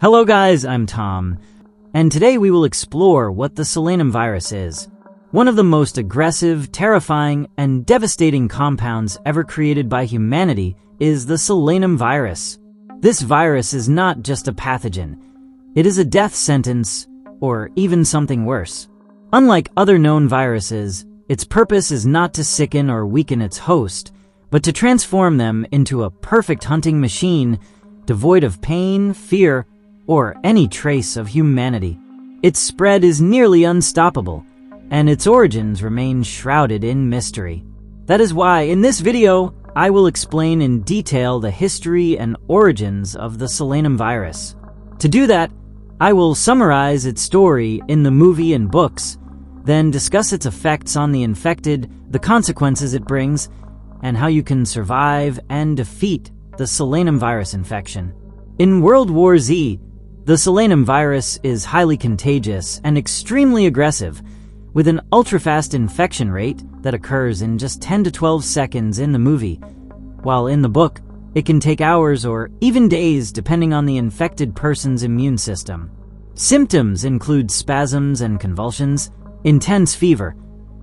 Hello guys, I'm Tom, and today we will explore what the Sollanum virus is. One of the most aggressive, terrifying, and devastating compounds ever created by humanity is the Sollanum virus. This virus is not just a pathogen. It is a death sentence, or even something worse. Unlike other known viruses, its purpose is not to sicken or weaken its host, but to transform them into a perfect hunting machine devoid of pain, fear, or any trace of humanity. Its spread is nearly unstoppable, and its origins remain shrouded in mystery. That is why, in this video, I will explain in detail the history and origins of the Sollanum virus. To do that, I will summarize its story in the movie and books, then discuss its effects on the infected, the consequences it brings, and how you can survive and defeat the Sollanum virus infection. In World War Z, the Sollanum virus is highly contagious and extremely aggressive, with an ultra-fast infection rate that occurs in just 10 to 12 seconds in the movie, while in the book, it can take hours or even days depending on the infected person's immune system. Symptoms include spasms and convulsions, intense fever,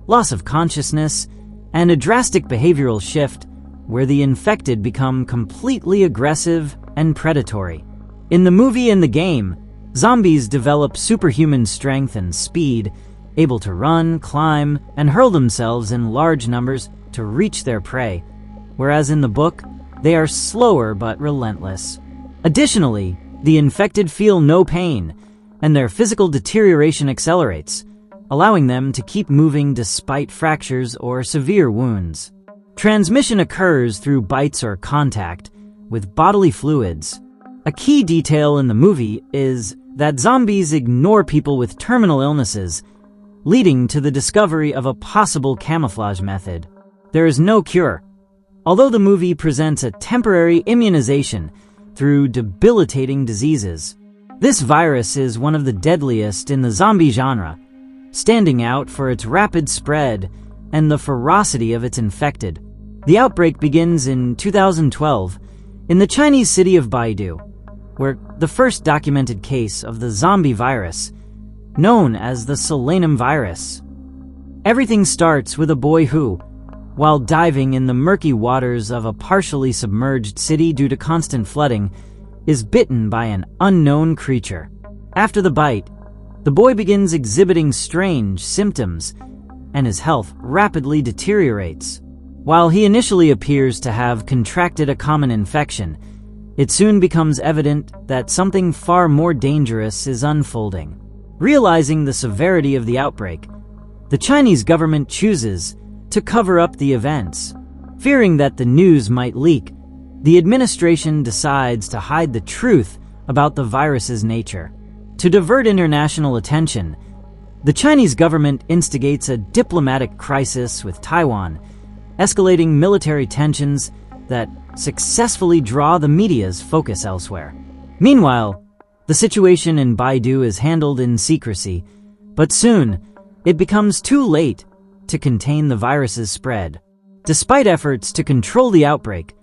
loss of consciousness, and a drastic behavioral shift where the infected become completely aggressive and predatory. In the movie and the game, zombies develop superhuman strength and speed, able to run, climb, and hurl themselves in large numbers to reach their prey, whereas in the book, they are slower but relentless. Additionally, the infected feel no pain, and their physical deterioration accelerates, allowing them to keep moving despite fractures or severe wounds. Transmission occurs through bites or contact with bodily fluids. A key detail in the movie is that zombies ignore people with terminal illnesses, leading to the discovery of a possible camouflage method. There is no cure, although the movie presents a temporary immunization through debilitating diseases. This virus is one of the deadliest in the zombie genre, standing out for its rapid spread and the ferocity of its infected. The outbreak begins in 2012 in the Chinese city of Baidu, where the first documented case of the zombie virus, known as the Sollanum virus. Everything starts with a boy who, while diving in the murky waters of a partially submerged city due to constant flooding, is bitten by an unknown creature. After the bite, the boy begins exhibiting strange symptoms, and his health rapidly deteriorates. While he initially appears to have contracted a common infection, it soon becomes evident that something far more dangerous is unfolding. Realizing the severity of the outbreak, the Chinese government chooses to cover up the events. Fearing that the news might leak, the administration decides to hide the truth about the virus's nature. To divert international attention, the Chinese government instigates a diplomatic crisis with Taiwan, escalating military tensions that successfully draw the media's focus elsewhere. Meanwhile, the situation in Baidu is handled in secrecy, but soon it becomes too late to contain the virus's spread. Despite efforts to control the outbreak,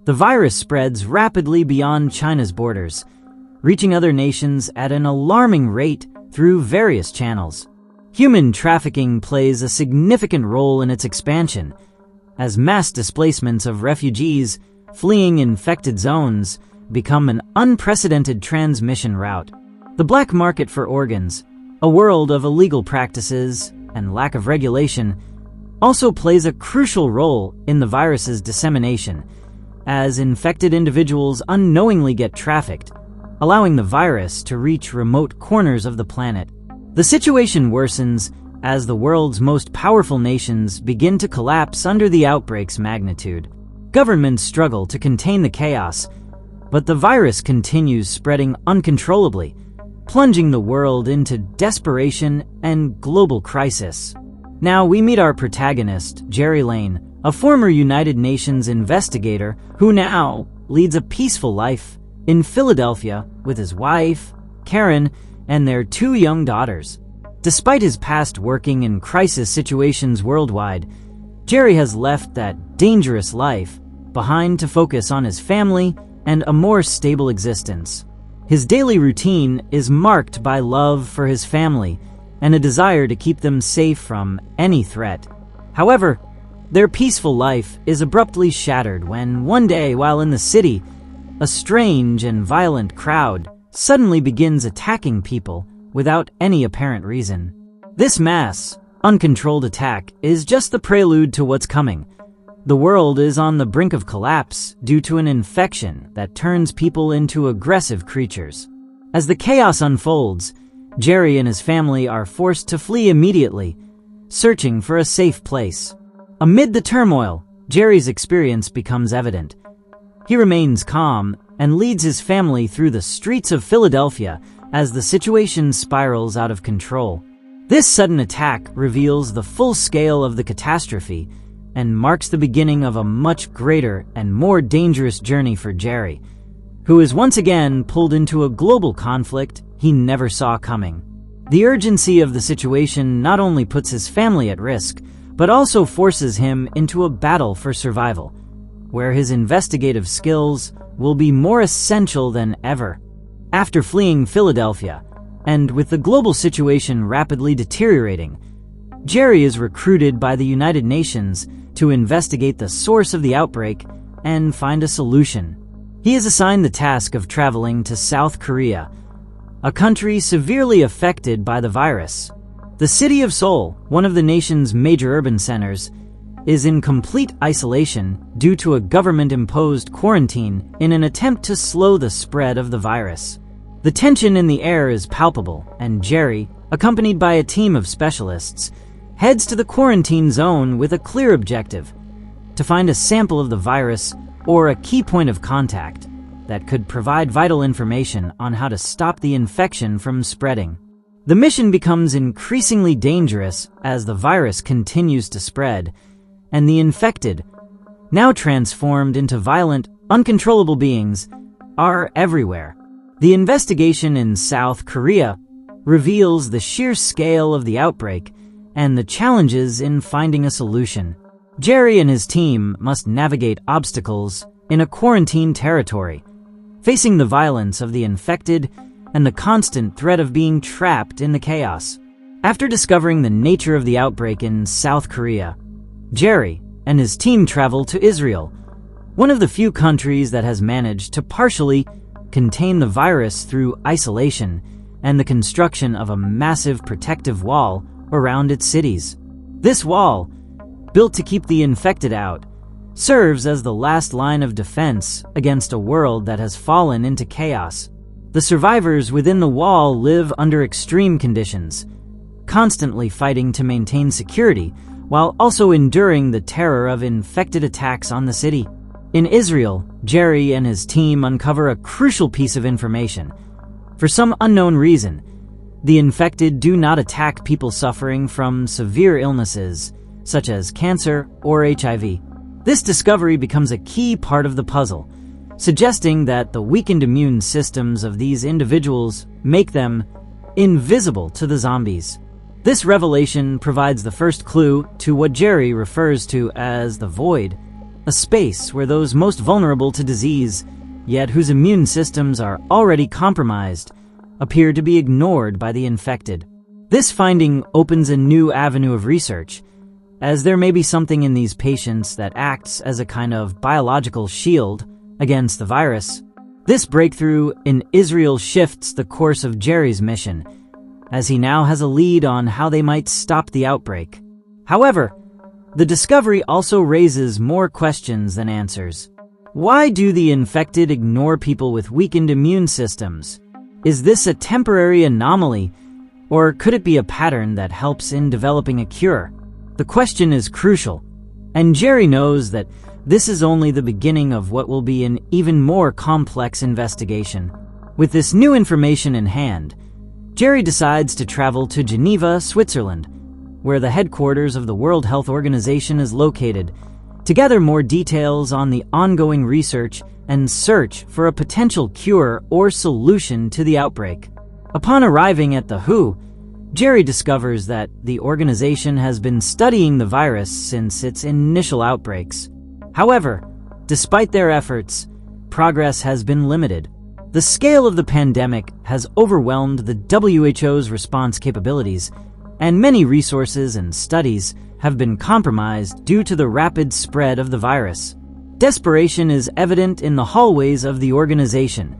the virus spreads rapidly beyond China's borders, reaching other nations at an alarming rate through various channels. Human trafficking plays a significant role in its expansion, as mass displacements of refugees fleeing infected zones become an unprecedented transmission route. The black market for organs, a world of illegal practices and lack of regulation, also plays a crucial role in the virus's dissemination, as infected individuals unknowingly get trafficked, allowing the virus to reach remote corners of the planet. The situation worsens as the world's most powerful nations begin to collapse under the outbreak's magnitude. Governments struggle to contain the chaos, but the virus continues spreading uncontrollably, plunging the world into desperation and global crisis. Now we meet our protagonist, Jerry Lane, a former United Nations investigator who now leads a peaceful life in Philadelphia with his wife, Karen, and their 2 young daughters. Despite his past working in crisis situations worldwide, Jerry has left that dangerous life behind to focus on his family and a more stable existence. His daily routine is marked by love for his family and a desire to keep them safe from any threat. However, their peaceful life is abruptly shattered when one day while in the city, a strange and violent crowd suddenly begins attacking people without any apparent reason. This mass, uncontrolled attack is just the prelude to what's coming. The world is on the brink of collapse due to an infection that turns people into aggressive creatures. As the chaos unfolds, Jerry and his family are forced to flee immediately, searching for a safe place. Amid the turmoil, Jerry's experience becomes evident. He remains calm and leads his family through the streets of Philadelphia as the situation spirals out of control. This sudden attack reveals the full scale of the catastrophe and marks the beginning of a much greater and more dangerous journey for Jerry, who is once again pulled into a global conflict he never saw coming. The urgency of the situation not only puts his family at risk, but also forces him into a battle for survival, where his investigative skills will be more essential than ever. After fleeing Philadelphia, and with the global situation rapidly deteriorating, Jerry is recruited by the United Nations to investigate the source of the outbreak and find a solution. He is assigned the task of traveling to South Korea, a country severely affected by the virus. The city of Seoul, one of the nation's major urban centers, is in complete isolation due to a government-imposed quarantine in an attempt to slow the spread of the virus. The tension in the air is palpable, and Jerry, accompanied by a team of specialists, heads to the quarantine zone with a clear objective: to find a sample of the virus or a key point of contact that could provide vital information on how to stop the infection from spreading. The mission becomes increasingly dangerous as the virus continues to spread, and the infected, now transformed into violent, uncontrollable beings, are everywhere. The investigation in South Korea reveals the sheer scale of the outbreak and the challenges in finding a solution. Jerry and his team must navigate obstacles in a quarantine territory, facing the violence of the infected and the constant threat of being trapped in the chaos. After discovering the nature of the outbreak in South Korea, Jerry and his team travel to Israel, one of the few countries that has managed to partially contain the virus through isolation and the construction of a massive protective wall around its cities. This wall, built to keep the infected out, serves as the last line of defense against a world that has fallen into chaos. The survivors within the wall live under extreme conditions, constantly fighting to maintain security while also enduring the terror of infected attacks on the city. In Israel, Jerry and his team uncover a crucial piece of information. For some unknown reason, the infected do not attack people suffering from severe illnesses, such as cancer or HIV. This discovery becomes a key part of the puzzle, suggesting that the weakened immune systems of these individuals make them invisible to the zombies. This revelation provides the first clue to what Jerry refers to as the void, a space where those most vulnerable to disease, yet whose immune systems are already compromised, appear to be ignored by the infected. This finding opens a new avenue of research, as there may be something in these patients that acts as a kind of biological shield against the virus. This breakthrough in Israel shifts the course of Jerry's mission, as he now has a lead on how they might stop the outbreak. However, the discovery also raises more questions than answers. Why do the infected ignore people with weakened immune systems? Is this a temporary anomaly, or could it be a pattern that helps in developing a cure? The question is crucial, and Jerry knows that this is only the beginning of what will be an even more complex investigation. With this new information in hand, Jerry decides to travel to Geneva, Switzerland, where the headquarters of the World Health Organization is located, to gather more details on the ongoing research and search for a potential cure or solution to the outbreak. Upon arriving at the WHO, Jerry discovers that the organization has been studying the virus since its initial outbreaks. However, despite their efforts, progress has been limited. The scale of the pandemic has overwhelmed the WHO's response capabilities, and many resources and studies have been compromised due to the rapid spread of the virus. Desperation is evident in the hallways of the organization,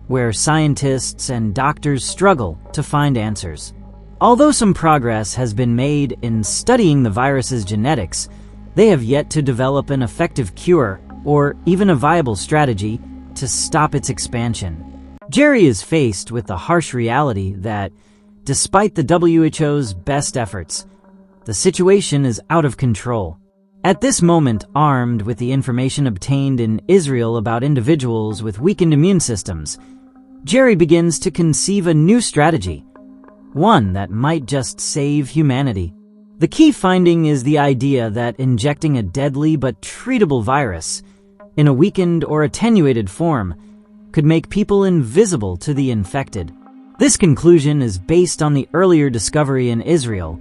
where scientists and doctors struggle to find answers. Although some progress has been made in studying the virus's genetics, they have yet to develop an effective cure or even a viable strategy to stop its expansion. Jerry is faced with the harsh reality that, despite the WHO's best efforts, the situation is out of control. At this moment, armed with the information obtained in Israel about individuals with weakened immune systems, Jerry begins to conceive a new strategy, one that might just save humanity. The key finding is the idea that injecting a deadly but treatable virus in a weakened or attenuated form could make people invisible to the infected. This conclusion is based on the earlier discovery in Israel,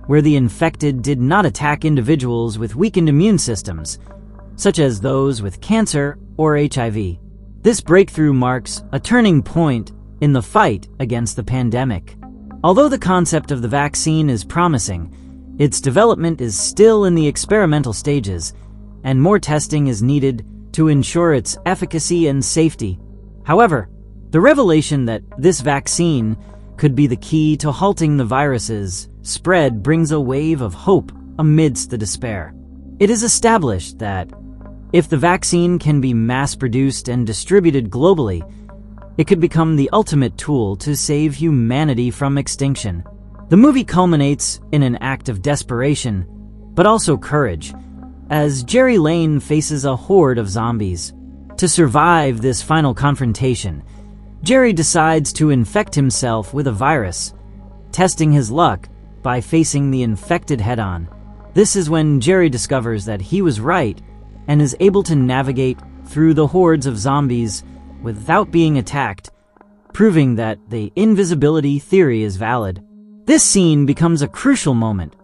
where the infected did not attack individuals with weakened immune systems, such as those with cancer or HIV. This breakthrough marks a turning point in the fight against the pandemic. Although the concept of the vaccine is promising, its development is still in the experimental stages, and more testing is needed to ensure its efficacy and safety. However, the revelation that this vaccine could be the key to halting the virus's spread brings a wave of hope amidst the despair. It is established that if the vaccine can be mass-produced and distributed globally, it could become the ultimate tool to save humanity from extinction. The movie culminates in an act of desperation, but also courage, as Jerry Lane faces a horde of zombies. To survive this final confrontation, Jerry decides to infect himself with a virus, testing his luck by facing the infected head-on. This is when Jerry discovers that he was right and is able to navigate through the hordes of zombies without being attacked, proving that the invisibility theory is valid. This scene becomes a crucial moment,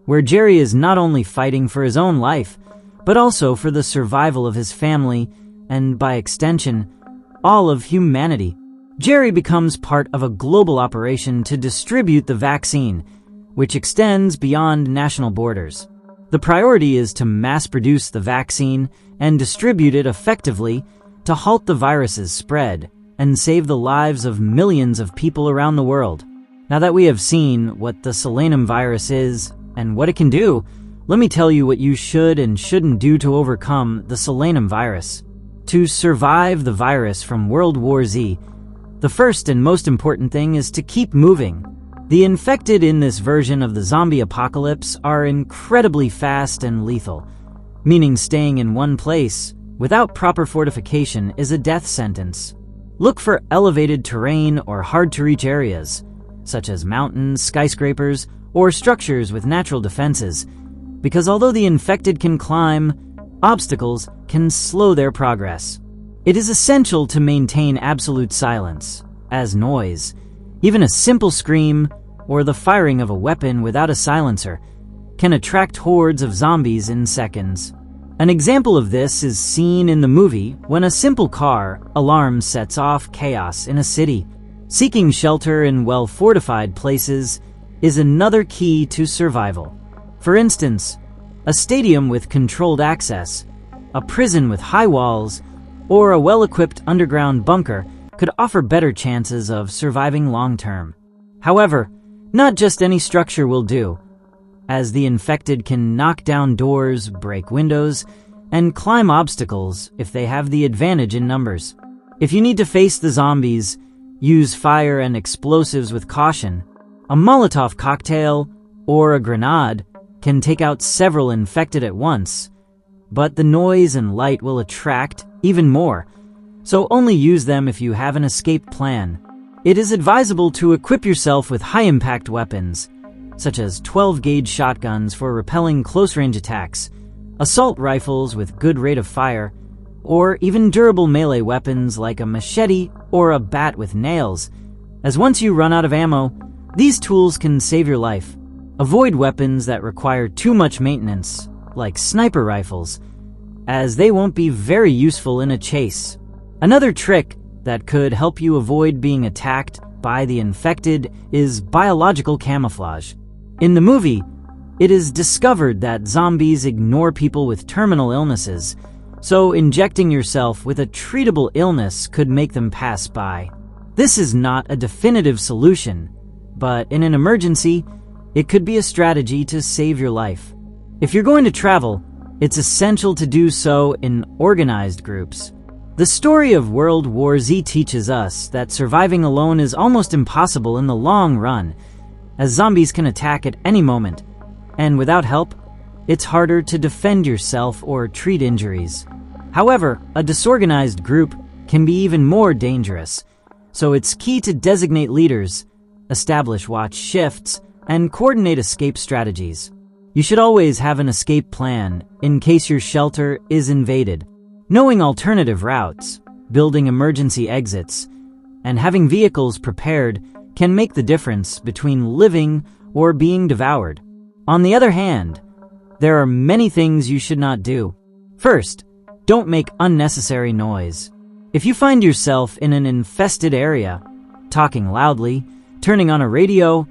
where Jerry is not only fighting for his own life, but also for the survival of his family and, by extension, all of humanity. Jerry becomes part of a global operation to distribute the vaccine, which extends beyond national borders. The priority is to mass-produce the vaccine and distribute it effectively to halt the virus's spread and save the lives of millions of people around the world. Now that we have seen what the Sollanum virus is and what it can do, let me tell you what you should and shouldn't do to overcome the Sollanum virus. To survive the virus from World War Z, the first and most important thing is to keep moving. The infected in this version of the zombie apocalypse are incredibly fast and lethal, meaning staying in one place without proper fortification is a death sentence. Look for elevated terrain or hard-to-reach areas, such as mountains, skyscrapers, or structures with natural defenses, because although the infected can climb, obstacles can slow their progress. It is essential to maintain absolute silence, as noise, even a simple scream or the firing of a weapon without a silencer, can attract hordes of zombies in seconds. An example of this is seen in the movie when a simple car alarm sets off chaos in a city. Seeking shelter in well-fortified places is another key to survival. For instance, a stadium with controlled access, a prison with high walls, or a well-equipped underground bunker could offer better chances of surviving long-term. However, not just any structure will do, as the infected can knock down doors, break windows, and climb obstacles if they have the advantage in numbers. If you need to face the zombies, use fire and explosives with caution. A Molotov cocktail or a grenade can take out several infected at once, but the noise and light will attract even more, so only use them if you have an escape plan. It is advisable to equip yourself with high-impact weapons, such as 12-gauge shotguns for repelling close-range attacks, assault rifles with good rate of fire, or even durable melee weapons like a machete or a bat with nails, as once you run out of ammo, these tools can save your life. Avoid weapons that require too much maintenance, like sniper rifles, as they won't be very useful in a chase. Another trick that could help you avoid being attacked by the infected is biological camouflage. In the movie, it is discovered that zombies ignore people with terminal illnesses, so injecting yourself with a treatable illness could make them pass by. This is not a definitive solution, but in an emergency, it could be a strategy to save your life. If you're going to travel, it's essential to do so in organized groups. The story of World War Z teaches us that surviving alone is almost impossible in the long run, as zombies can attack at any moment, and without help, it's harder to defend yourself or treat injuries. However, a disorganized group can be even more dangerous, so it's key to designate leaders, establish watch shifts, and coordinate escape strategies. You should always have an escape plan in case your shelter is invaded. Knowing alternative routes, building emergency exits, and having vehicles prepared can make the difference between living or being devoured. On the other hand, there are many things you should not do. First, don't make unnecessary noise. If you find yourself in an infested area, talking loudly, turning on a radio,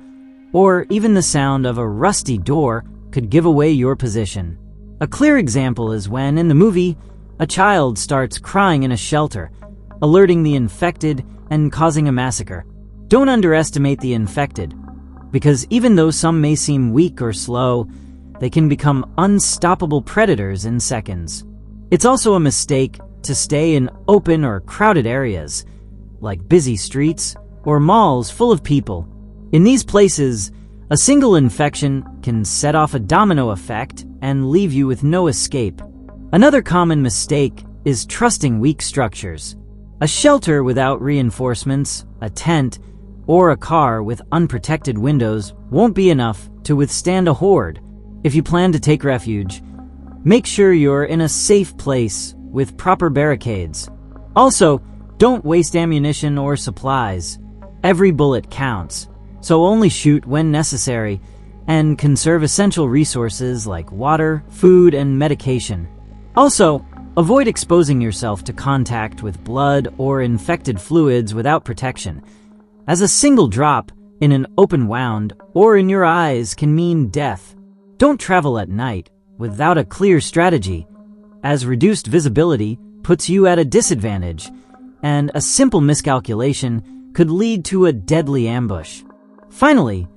or even the sound of a rusty door could give away your position. A clear example is when, in the movie, a child starts crying in a shelter, alerting the infected and causing a massacre. Don't underestimate the infected, because even though some may seem weak or slow, they can become unstoppable predators in seconds. It's also a mistake to stay in open or crowded areas, like busy streets or malls full of people. In these places, a single infection can set off a domino effect and leave you with no escape. Another common mistake is trusting weak structures. A shelter without reinforcements, a tent, or a car with unprotected windows won't be enough to withstand a horde. If you plan to take refuge, make sure you're in a safe place with proper barricades. Also, don't waste ammunition or supplies. Every bullet counts, so only shoot when necessary, and conserve essential resources like water, food, and medication. Also, avoid exposing yourself to contact with blood or infected fluids without protection, as a single drop in an open wound or in your eyes can mean death. Don't travel at night without a clear strategy, as reduced visibility puts you at a disadvantage, and a simple miscalculation could lead to a deadly ambush. Finally,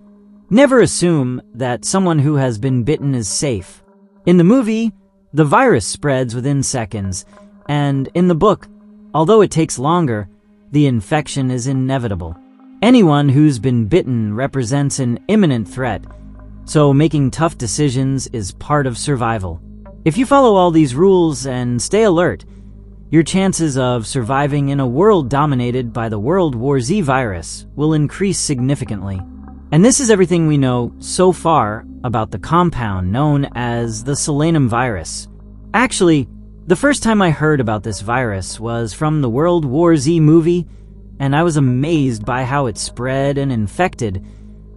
never assume that someone who has been bitten is safe. In the movie, the virus spreads within seconds, and in the book, although it takes longer, the infection is inevitable. Anyone who's been bitten represents an imminent threat, so making tough decisions is part of survival. If you follow all these rules and stay alert, your chances of surviving in a world dominated by the World War Z virus will increase significantly. And this is everything we know so far about the compound known as the Sollanum virus. Actually, the first time I heard about this virus was from the World War Z movie, and I was amazed by how it spread and infected,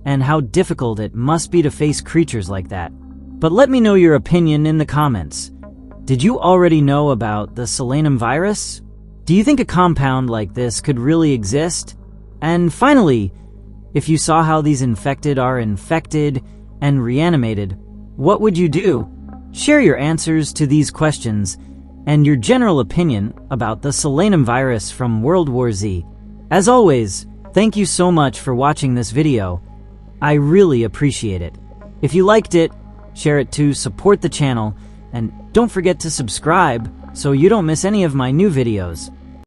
and how difficult it must be to face creatures like that. But let me know your opinion in the comments. Did you already know about the Sollanum virus? Do you think a compound like this could really exist? And finally, if you saw how these infected are infected and reanimated, what would you do? Share your answers to these questions and your general opinion about the Sollanum virus from World War Z. As always, thank you so much for watching this video. I really appreciate it. If you liked it, share it to support the channel, and don't forget to subscribe so you don't miss any of my new videos.